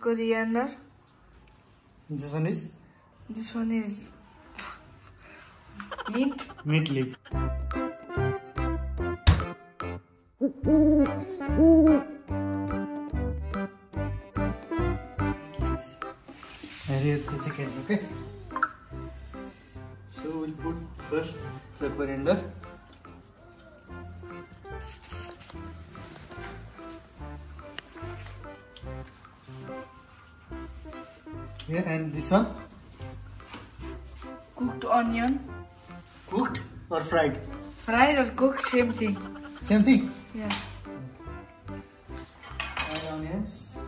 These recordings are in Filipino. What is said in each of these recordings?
coriander. This one is? This one is mint. Mint leaf. And here's the chicken, okay? So we'll put first the coriander. Here, and this one? Cooked onion. Cooked or fried? Fried or cooked, same thing. Same thing? Yeah. And onions.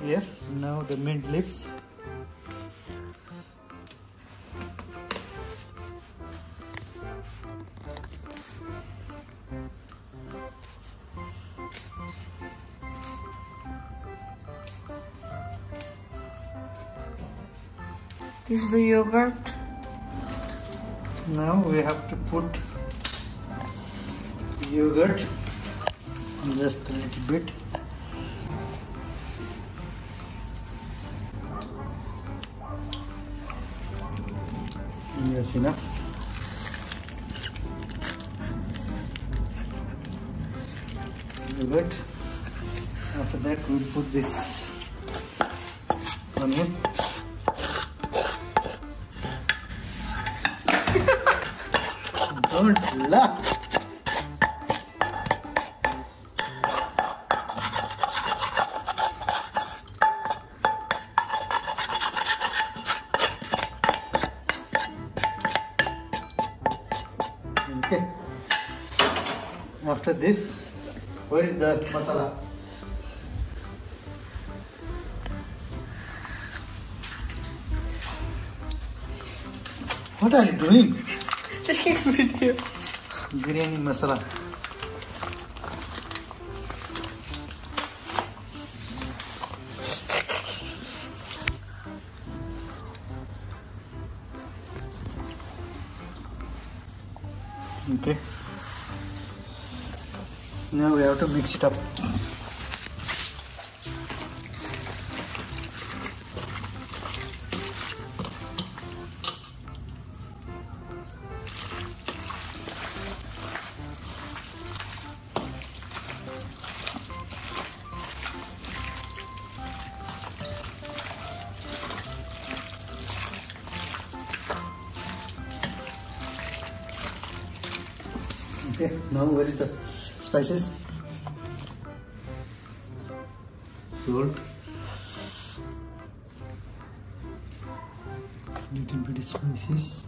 Here, now the mint leaves. This is the yogurt. Now we have to put yogurt, just a little bit. That's enough. Yogurt. After that we'll put this onion. Don't laugh. Okay. After this, where is the masala? What are you doing? Taking a video. Biryani masala. Okay. Now we have to mix it up. Okay, now where is the spices? Salt, little bit of spices.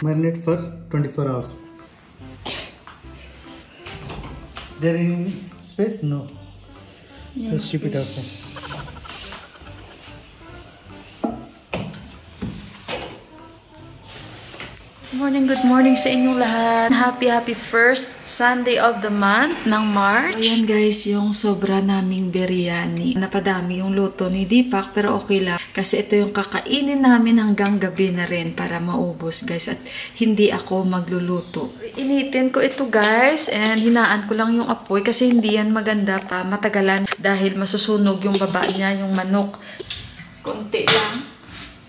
Marinate for 24 hours. There any space? No. Just keep it outside. Good morning sa inyong lahat. Happy first Sunday of the month ng March. So, ayan guys, yung sobra naming biryani. Napadami yung luto ni Deepak, pero okay lang. Kasi ito yung kakainin namin hanggang gabi na rin para maubos guys. At hindi ako magluluto. Initin ko ito guys, and hinaan ko lang yung apoy kasi hindi yan maganda pa matagalan dahil masusunog yung baba niya, yung manok. Konti lang.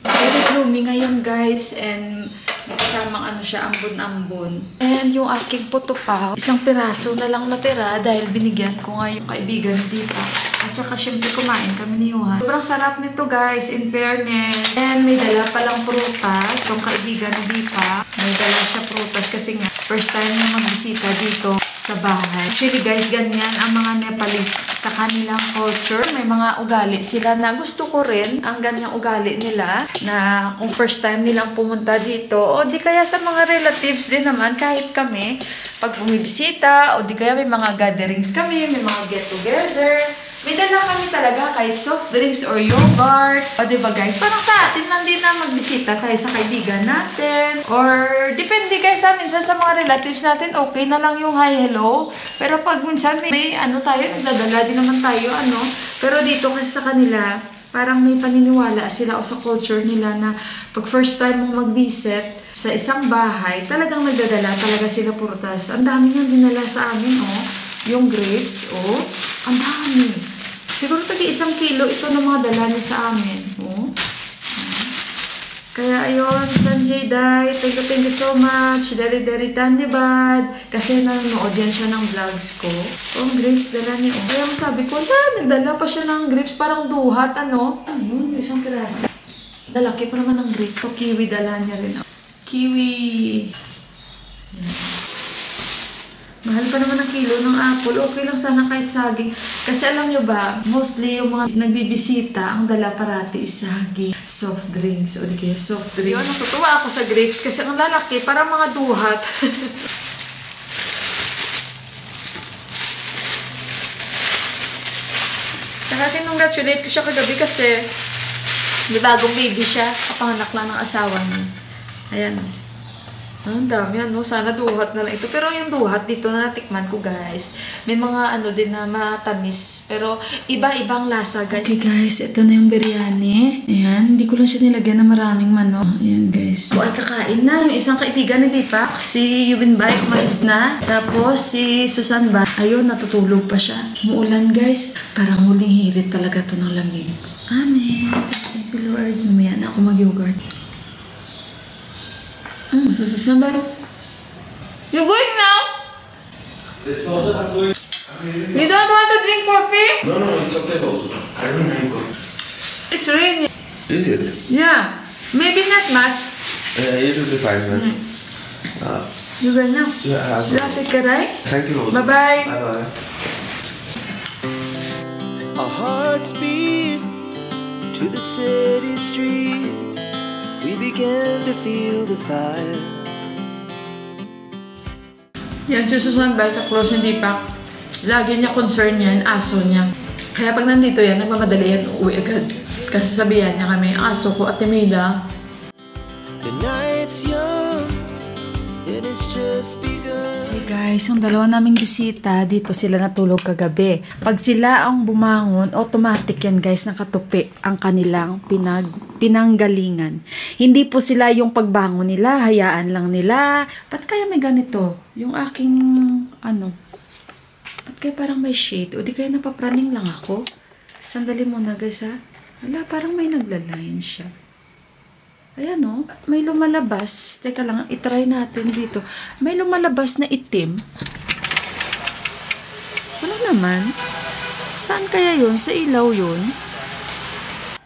Very gloomy ngayon guys, and kasamang ano siya, ambon-ambon. And yung aking puto pa, isang piraso na lang natira dahil binigyan ko nga yung kaibigan dito. At saka syempre kumain kami ni Johan. Sobrang sarap nito guys, in fairness. And may dala palang prutas. Yung kaibigan dito, may dala siya prutas kasi nga first time na magbisita dito sa bahay. Actually guys, ganyan ang mga Nepalese sa kanilang culture. May mga ugali sila na gusto ko rin ang ganyang ugali nila na kung first time nilang pumunta dito o di kaya sa mga relatives din naman kahit kami pag bumibisita o di kaya may mga gatherings kami, may mga get together. May dala kami talaga kahit soft drinks or yogurt. O diba guys, parang sa atin lang din na magbisita tayo sa kaibigan natin. Or depende guys sa minsan sa mga relatives natin, okay na lang yung hi, hello. Pero pag minsan may ano tayo, nagdadala din naman tayo, ano. Pero dito kasi sa kanila, parang may paniniwala sila o sa culture nila na pag first time mong mag-visit sa isang bahay, talagang nagdadala talaga sila prutas. Ang dami nang dinala sa amin, oh. Yung grapes, oh. Ang dami. Siguro tagi 1 kilo ito ng mga dala niya sa amin. Oh. Kaya ayun, Sanjay Dai, thank you so much. Dari Tanibad. Kasi nanonood yan siya ng vlogs ko. Oh, grapes dala niya. Oh. Kaya sabi ko, nagdala pa siya ng grapes. Parang duhat, ano? Ayun, isang piraso. Lalaki pa naman ng grapes. So, kiwi dala niya rin. Kiwi. Yan. Mahal pa naman ang kilo ng apple. Okay lang sana kahit saging. Kasi alam nyo ba, mostly yung mga nagbibisita, ang dala parati is saging, soft drinks, o di kaya soft drinks. Yun, natutuwa ako sa grapes kasi ang lalaki, parang mga duhat. Saka kinongratulate ko siya kagabi kasi may bagong baby siya. Kapanganak lang ng asawa niya. Ayan. Ang dami ano, sana duhat na lang ito. Pero yung duhat dito na natikman ko guys, may mga ano din na matamis. Pero iba-ibang lasa guys. Okay guys, ito na yung biryani. Ayan, hindi ko lang siya nilagyan ng maraming manok. Ayan guys. So ay kakain na. Yung isang kaibigan ni Deepak, si Yubin Bay, umalis na. Tapos si Susan Ba, ayun, natutulog pa siya. Umuulan guys. Parang huling hirit talaga to ng lamig. Amen. Thank you Lord. Mamaya na ako mag-yogurt. Somebody. You're going now? I'm going. You don't want to drink coffee? No, it's okay also. I don't drink coffee. It's raining. Is it? Yeah. Maybe not much. It will be fine, man. You go now. Yeah, Latte karay? Thank you. Bye-bye. Bye-bye. Our hearts beat to the city streets. We began to feel the fire. Yan si Susan Bell, close hindi pa. Lagi niya concern yan, aso niya. Kaya pag nandito yan, nagmamadali yan, uuwi agad. Kasi sabihan niya kami, aso ko, Ate Mila. The night's young, and it's just begun. Hey guys, yung dalawa naming bisita, dito sila natulog kagabi. Pag sila ang bumangon, automatic yan guys, nakatupi ang kanilang pinanggalingan. Hindi po sila yung pagbangon nila, hayaan lang nila. Ba't kaya may ganito? Yung aking, ba't kaya parang may shade? O di kaya napapraning lang ako? Sandali muna guys ha. Wala, parang may nagla-line siya. Ayan o, may lumalabas. Teka lang, itry natin dito. May lumalabas na itim. Wala naman. Saan kaya yun? Sa ilaw yun?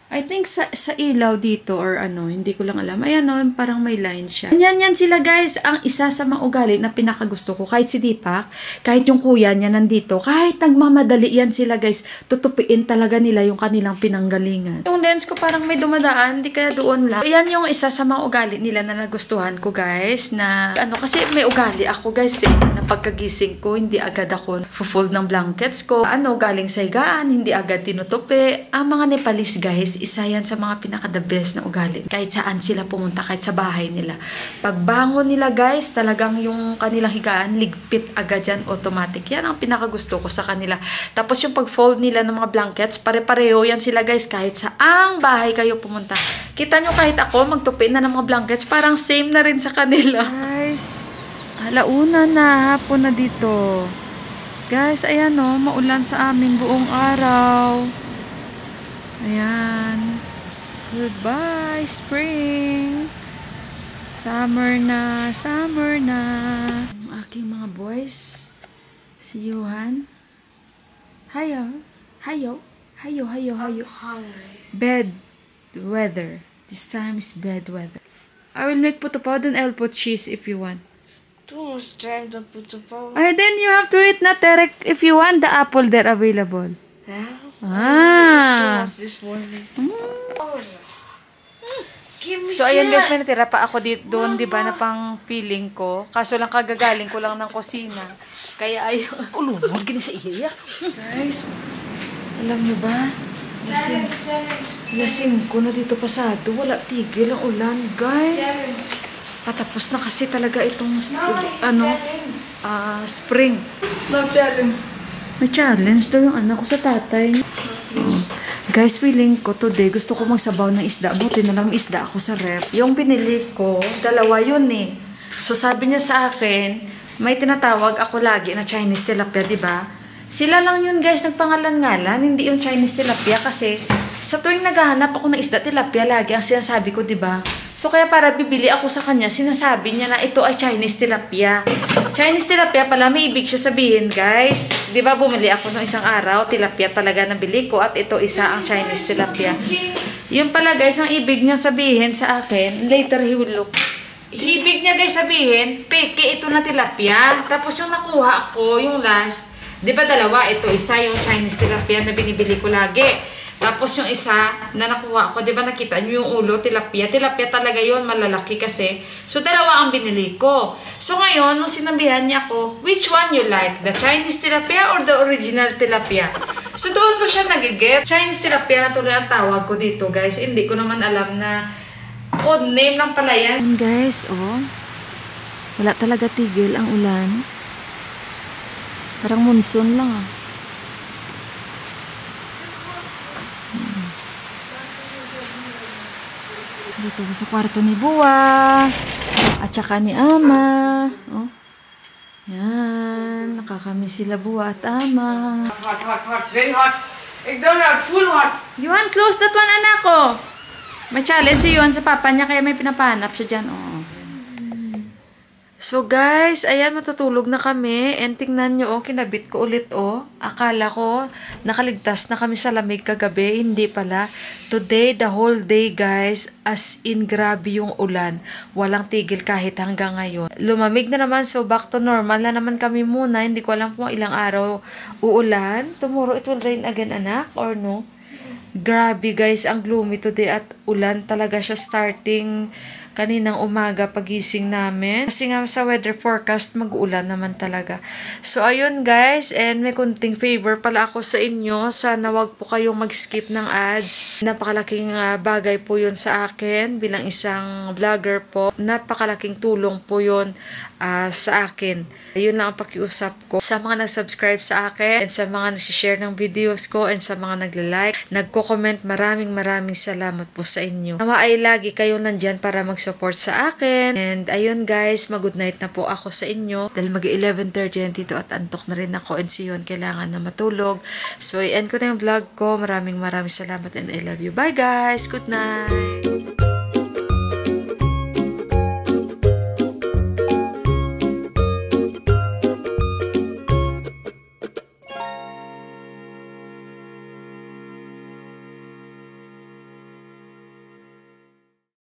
I think sa ilaw dito or hindi ko lang alam. Ayan o, parang may line siya. Yan sila guys, ang isa sa mga ugali na pinakagusto ko. Kahit si Deepak, kahit yung kuya niya nandito, kahit nagmamadali yan sila guys, tutupiin talaga nila yung kanilang pinanggalingan. Yung lens ko parang may dumadaan, di kaya doon lang. Yan yung isa sa mga ugali nila na nagustuhan ko guys, na kasi may ugali ako guys na pagkagising ko, hindi agad ako full ng blankets ko. Galing sa higaan, hindi agad tinutupi. Ang mga Nepalese guys, isa yan sa mga pinaka-the best na ugali. Kahit saan sila pumunta, kahit sa bahay nila. Pagbangon nila guys, talagang yung kanilang higaan, ligpit agad yan, automatic. Yan ang pinaka-gusto ko sa kanila. Tapos yung pag-fold nila ng mga blankets, pare-pareho yan sila guys, kahit saang bahay kayo pumunta. Kita nyo kahit ako, magtupi na ng mga blankets, parang same na rin sa kanila. Guys, alauna na, hapon na dito. Guys, ayan o, maulan sa amin buong araw. Ayan. Goodbye, spring. Summer na, summer na. Yung aking mga boys. Si Johan. Hayo. Hayo. Hayo, hayo, hayo. Bed weather. This time is bed weather. I will make putupao, then I'll put cheese if you want. Too much time to put the power. Then you have to eat na terek if you want the apple there available. Ah. This morning. So, ayan guys, may natira pa ako doon, di ba, na pang feeling ko. Kaso lang kagagaling ko lang ng kusina. Kaya ayun. Ulumod, gini sa iya. Guys, alam nyo ba? Lasing ko na dito pasado. Wala tigil ang ulan, guys. Patapos na kasi talaga itong, spring. No challenge. May challenge daw yung anak ko sa tatay. Guys, feeling ko today, gusto ko magsabaw ng isda. Buti na lang isda ako sa ref. Yung pinili ko, dalawa yun eh. So, sabi niya sa akin, may tinatawag ako lagi na Chinese tilapia, di ba? Sila lang yun, guys, nagpangalan-ngalan. Hindi yung Chinese tilapia kasi sa tuwing naghahanap ako ng isda tilapia, lagi ang sinasabi ko, di ba? So, kaya para bibili ako sa kanya, sinasabi niya na ito ay Chinese tilapia. Chinese tilapia pala, may ibig siya sabihin, guys. Di ba, bumili ako ng isang araw, tilapia talaga nabili ko, at ito isa ang Chinese tilapia. Yun pala, guys, ang ibig niya sabihin sa akin, later he will look. Ibig niya, guys, sabihin, peke ito na tilapia. Tapos yung nakuha ko, yung last, di ba dalawa, ito isa yung Chinese tilapia na binibili ko lagi. Tapos yung isa na nakuha ko, di ba nakita nyo yung ulo, tilapia. Tilapia talaga yon, malalaki kasi. So, dalawa ang binili ko. So, ngayon, nung sinabihan niya ako, which one you like? The Chinese tilapia or the original tilapia? So, doon ko siya nagiget. Chinese tilapia na tuloy ang tawag ko dito, guys. Hindi ko naman alam na code name lang pala yan. And guys, oh, wala talaga tigil ang ulan. Parang monsoon lang ah. Dito sa kwarto ni Buwa at saka ni Ama. Oh. Yan, nakakamiss sila Buwa at Ama. Hot, very hot. Ekdom hot, full hot. Yuhan, close that one, anak ko. May challenge si Yuhan sa papa niya, kaya may pinapahanap siya dyan. Oh. So guys, ayan, matutulog na kami. And tingnan nyo, oh, kinabit ko ulit, oh. Akala ko, nakaligtas na kami sa lamig kagabi. Hindi pala. Today, the whole day, guys, as in grabe yung ulan. Walang tigil kahit hanggang ngayon. Lumamig na naman, so back to normal na naman kami muna. Hindi ko alam kung ilang araw uulan. Tomorrow, it will rain again, anak, or no? Grabe, guys, ang gloomy today at ulan talaga siya starting kaninang umaga pagising namin. Kasi nga sa weather forecast, mag-uulan naman talaga. So, ayun guys, and may kunting favor pala ako sa inyo. Sana wag po kayong mag-skip ng ads. Napakalaking bagay po yun sa akin bilang isang vlogger po. Napakalaking tulong po yun sa akin. Ayun lang ang pakiusap ko. Sa mga nag-subscribe sa akin, and sa mga nag-share ng videos ko, and sa mga nagla-like, nagko-comment, maraming salamat po sa inyo. Nawa ay lagi kayong nandyan para mag-support sa akin. And ayun guys, mag-good night na po ako sa inyo. Dahil mag-11:30 dito at antok na rin ako. And si Yon, kailangan na matulog. So, i-end ko na yung vlog ko. Maraming salamat and I love you. Bye guys! Good night!